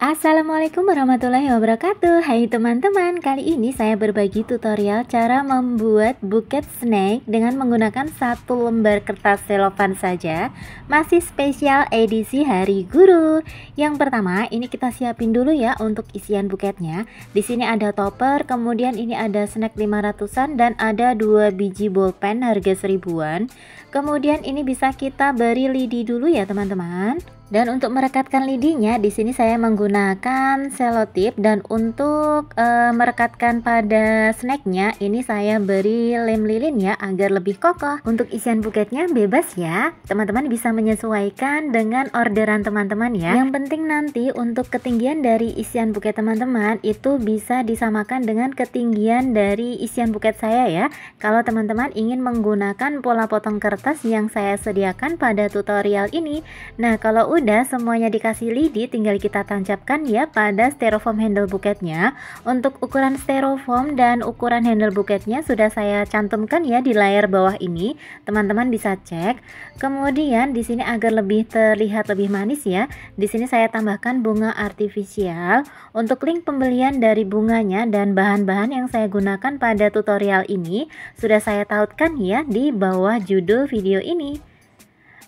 Assalamualaikum warahmatullahi wabarakatuh. Hai teman-teman, kali ini saya berbagi tutorial cara membuat buket snack dengan menggunakan satu lembar kertas selofan saja. Masih spesial edisi Hari Guru. Yang pertama, ini kita siapin dulu ya untuk isian buketnya. Di sini ada topper, kemudian ini ada snack 500-an dan ada 2 biji bolpen harga 1000-an. Kemudian ini bisa kita beri lidi dulu ya teman-teman. Dan untuk merekatkan lidinya, di sini saya menggunakan selotip, dan untuk merekatkan pada snacknya, ini saya beri lem lilin ya agar lebih kokoh. Untuk isian buketnya bebas ya, teman-teman bisa menyesuaikan dengan orderan teman-teman ya. Yang penting nanti untuk ketinggian dari isian buket teman-teman itu bisa disamakan dengan ketinggian dari isian buket saya ya. Kalau teman-teman ingin menggunakan pola potong kertas yang saya sediakan pada tutorial ini. Nah, kalau udah semuanya dikasih lidi, tinggal kita tancapkan ya pada styrofoam handle buketnya. Untuk ukuran styrofoam dan ukuran handle buketnya sudah saya cantumkan ya di layar bawah ini. Teman-teman bisa cek. Kemudian di sini agar lebih terlihat lebih manis ya, di sini saya tambahkan bunga artifisial. Untuk link pembelian dari bunganya dan bahan-bahan yang saya gunakan pada tutorial ini sudah saya tautkan ya di bawah judul video ini.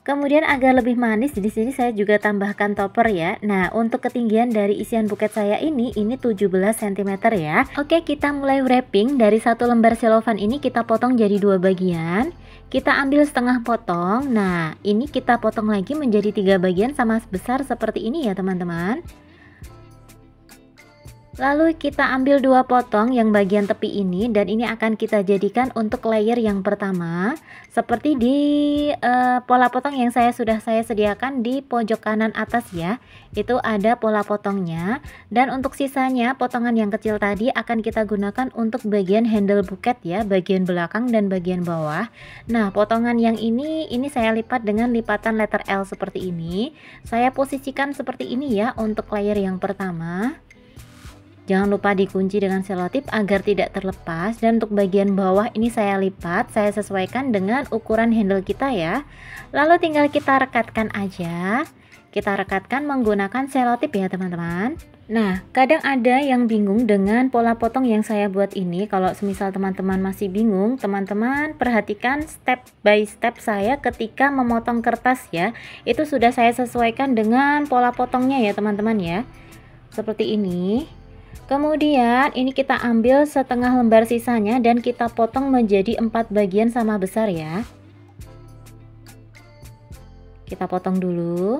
Kemudian agar lebih manis, di sini saya juga tambahkan topper ya. Nah, untuk ketinggian dari isian buket saya ini 17 cm ya. Oke, kita mulai wrapping. Dari satu lembar selofan ini kita potong jadi 2 bagian. Kita ambil setengah potong. Nah, ini kita potong lagi menjadi 3 bagian sama besar seperti ini ya teman-teman. Lalu kita ambil 2 potong yang bagian tepi ini, dan ini akan kita jadikan untuk layer yang pertama. Seperti di pola potong yang sudah saya sediakan di pojok kanan atas ya. Itu ada pola potongnya, dan untuk sisanya potongan yang kecil tadi akan kita gunakan untuk bagian handle buket ya, bagian belakang dan bagian bawah. Nah, potongan yang ini saya lipat dengan lipatan letter L seperti ini. Saya posisikan seperti ini ya untuk layer yang pertama. Jangan lupa dikunci dengan selotip agar tidak terlepas. Dan untuk bagian bawah ini saya lipat, saya sesuaikan dengan ukuran handle kita ya. Lalu tinggal kita rekatkan aja. Kita rekatkan menggunakan selotip ya teman-teman. Nah, kadang ada yang bingung dengan pola potong yang saya buat ini. Kalau semisal teman-teman masih bingung, teman-teman perhatikan step by step saya ketika memotong kertas ya. Itu sudah saya sesuaikan dengan pola potongnya ya teman-teman ya. Seperti ini. Kemudian ini kita ambil setengah lembar sisanya dan kita potong menjadi 4 bagian sama besar ya. Kita potong dulu.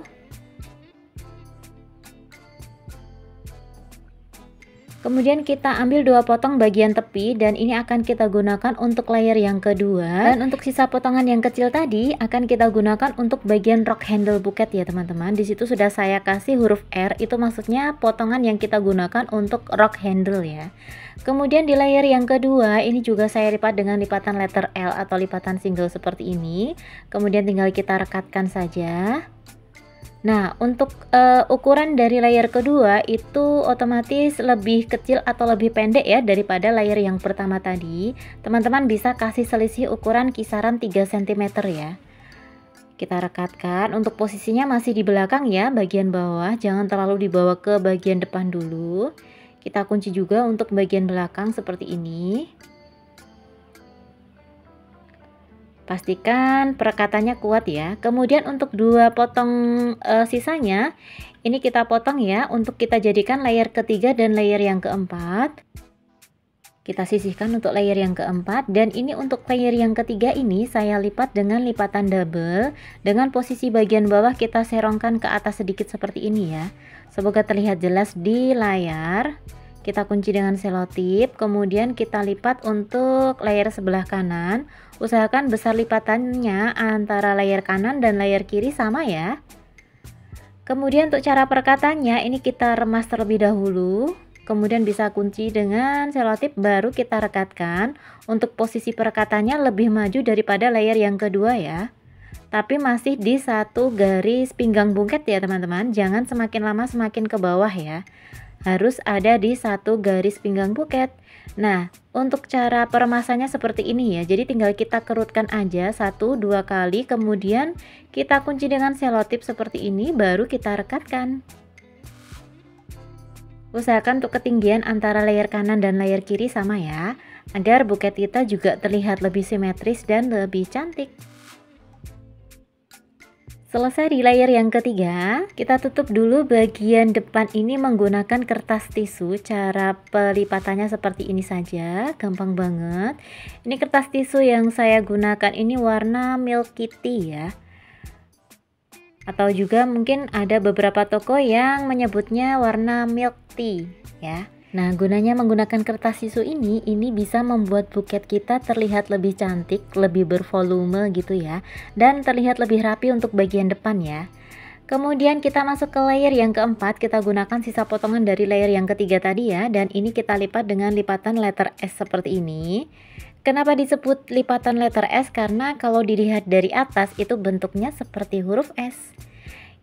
Kemudian kita ambil 2 potong bagian tepi, dan ini akan kita gunakan untuk layer yang kedua. Dan untuk sisa potongan yang kecil tadi akan kita gunakan untuk bagian rock handle buket ya teman-teman. Di situ sudah saya kasih huruf R, itu maksudnya potongan yang kita gunakan untuk rock handle ya. Kemudian di layer yang kedua ini juga saya lipat dengan lipatan letter L atau lipatan single seperti ini. Kemudian tinggal kita rekatkan saja. Nah, untuk ukuran dari layer kedua itu otomatis lebih kecil atau lebih pendek ya daripada layer yang pertama tadi. Teman-teman bisa kasih selisih ukuran kisaran 3 cm ya. Kita rekatkan. Untuk posisinya masih di belakang ya, bagian bawah, jangan terlalu dibawa ke bagian depan dulu. Kita kunci juga untuk bagian belakang seperti ini. Pastikan perekatannya kuat ya. Kemudian untuk 2 potong sisanya ini kita potong ya, untuk kita jadikan layer ketiga dan layer yang keempat. Kita sisihkan untuk layer yang keempat, dan ini untuk layer yang ketiga ini saya lipat dengan lipatan double. Dengan posisi bagian bawah kita serongkan ke atas sedikit seperti ini ya. Semoga terlihat jelas di layar. Kita kunci dengan selotip, kemudian kita lipat untuk layer sebelah kanan. Usahakan besar lipatannya antara layer kanan dan layer kiri sama ya. Kemudian untuk cara perekatannya ini kita remas terlebih dahulu. Kemudian bisa kunci dengan selotip, baru kita rekatkan. Untuk posisi perekatannya lebih maju daripada layer yang kedua ya. Tapi masih di satu garis pinggang buket ya teman-teman. Jangan semakin lama semakin ke bawah ya. Harus ada di satu garis pinggang buket. Nah, untuk cara peremasannya seperti ini ya. Jadi tinggal kita kerutkan aja 1-2 kali, kemudian kita kunci dengan selotip seperti ini, baru kita rekatkan. Usahakan untuk ketinggian antara layer kanan dan layer kiri sama ya, agar buket kita juga terlihat lebih simetris dan lebih cantik. Selesai di layer yang ketiga, kita tutup dulu bagian depan ini menggunakan kertas tisu. Cara pelipatannya seperti ini saja, gampang banget. Ini kertas tisu yang saya gunakan ini warna milky tea ya. Atau juga mungkin ada beberapa toko yang menyebutnya warna milk tea ya. Nah, gunanya menggunakan kertas tisu ini bisa membuat buket kita terlihat lebih cantik, lebih bervolume gitu ya, dan terlihat lebih rapi untuk bagian depan ya. Kemudian kita masuk ke layer yang keempat, kita gunakan sisa potongan dari layer yang ketiga tadi ya, dan ini kita lipat dengan lipatan letter S seperti ini. Kenapa disebut lipatan letter S? Karena kalau dilihat dari atas itu bentuknya seperti huruf S.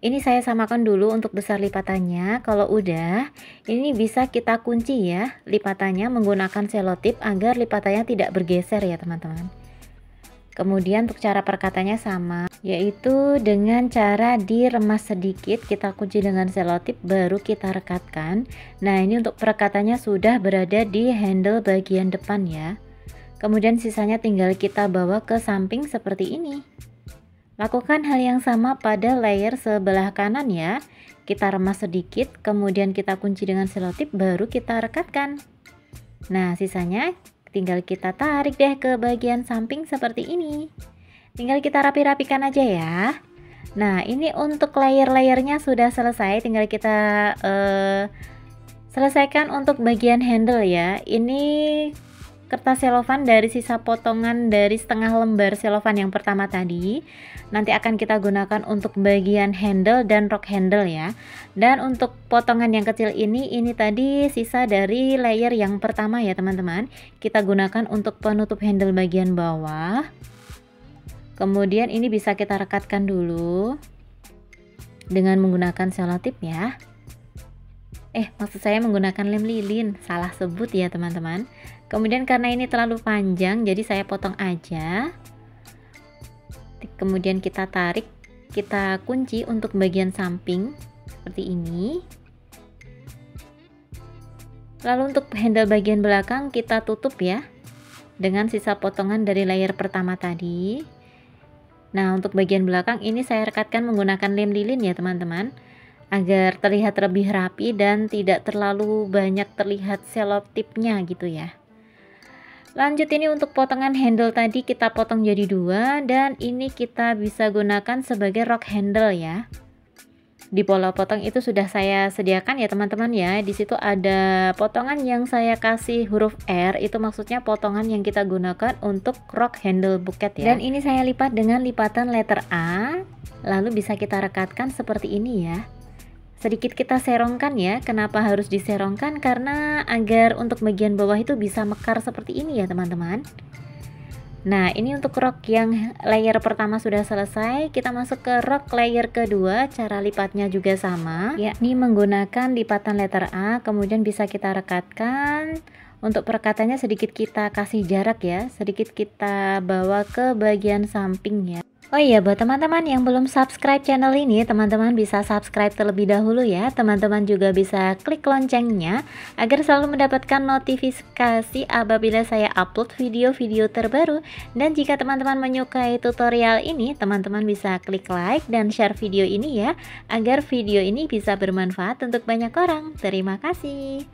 Ini saya samakan dulu untuk besar lipatannya. Kalau udah, ini bisa kita kunci ya lipatannya menggunakan selotip agar lipatannya tidak bergeser ya teman-teman. Kemudian untuk cara perkatanya sama, yaitu dengan cara diremas sedikit, kita kunci dengan selotip baru kita rekatkan. Nah, ini untuk perekatannya sudah berada di handle bagian depan ya. Kemudian sisanya tinggal kita bawa ke samping seperti ini. Lakukan hal yang sama pada layer sebelah kanan ya. Kita remas sedikit, kemudian kita kunci dengan selotip, baru kita rekatkan. Nah, sisanya tinggal kita tarik deh ke bagian samping seperti ini. Tinggal kita rapi-rapikan aja ya. Nah, ini untuk layer-layernya sudah selesai, tinggal kita selesaikan untuk bagian handle ya. Ini kertas selofan dari sisa potongan dari setengah lembar selofan yang pertama tadi, nanti akan kita gunakan untuk bagian handle dan rock handle ya. Dan untuk potongan yang kecil ini tadi sisa dari layer yang pertama ya teman-teman, kita gunakan untuk penutup handle bagian bawah. Kemudian ini bisa kita rekatkan dulu dengan menggunakan selotip ya. Maksud saya menggunakan lem lilin, salah sebut ya teman-teman. Kemudian karena ini terlalu panjang, jadi saya potong aja. Kemudian kita tarik, kita kunci untuk bagian samping seperti ini. Lalu untuk handle bagian belakang kita tutup ya dengan sisa potongan dari layer pertama tadi. Nah, untuk bagian belakang ini saya rekatkan menggunakan lem lilin ya teman-teman, agar terlihat lebih rapi dan tidak terlalu banyak terlihat selotipnya gitu ya. Lanjut, ini untuk potongan handle tadi kita potong jadi dua, dan ini kita bisa gunakan sebagai rock handle ya. Di pola potong itu sudah saya sediakan ya teman-teman ya. Di situ ada potongan yang saya kasih huruf R, itu maksudnya potongan yang kita gunakan untuk rock handle buket ya. Dan ini saya lipat dengan lipatan letter A, lalu bisa kita rekatkan seperti ini ya. Sedikit kita serongkan ya. Kenapa harus diserongkan? Karena agar untuk bagian bawah itu bisa mekar seperti ini ya teman-teman. Nah, ini untuk rok yang layer pertama sudah selesai. Kita masuk ke rok layer kedua. Cara lipatnya juga sama, yakni menggunakan lipatan letter A. Kemudian bisa kita rekatkan. Untuk perekatannya sedikit kita kasih jarak ya, sedikit kita bawa ke bagian samping ya. Oh iya, buat teman-teman yang belum subscribe channel ini, teman-teman bisa subscribe terlebih dahulu ya. Teman-teman juga bisa klik loncengnya agar selalu mendapatkan notifikasi apabila saya upload video-video terbaru. Dan jika teman-teman menyukai tutorial ini, teman-teman bisa klik like dan share video ini ya, agar video ini bisa bermanfaat untuk banyak orang. Terima kasih.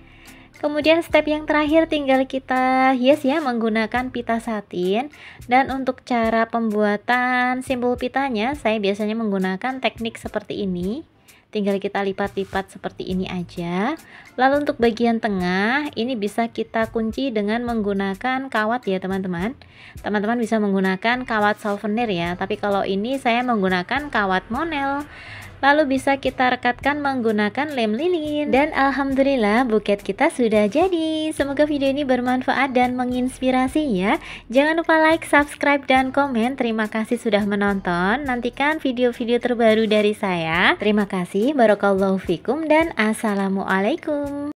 Kemudian step yang terakhir tinggal kita hias ya menggunakan pita satin. Dan untuk cara pembuatan simbol pitanya, saya biasanya menggunakan teknik seperti ini. Tinggal kita lipat-lipat seperti ini aja. Lalu untuk bagian tengah ini bisa kita kunci dengan menggunakan kawat ya teman-teman. Teman-teman bisa menggunakan kawat souvenir ya, tapi kalau ini saya menggunakan kawat monel. Lalu bisa kita rekatkan menggunakan lem lilin. Dan alhamdulillah buket kita sudah jadi. Semoga video ini bermanfaat dan menginspirasi ya. Jangan lupa like, subscribe, dan komen. Terima kasih sudah menonton. Nantikan video-video terbaru dari saya. Terima kasih. Barakallahu fikum dan assalamualaikum.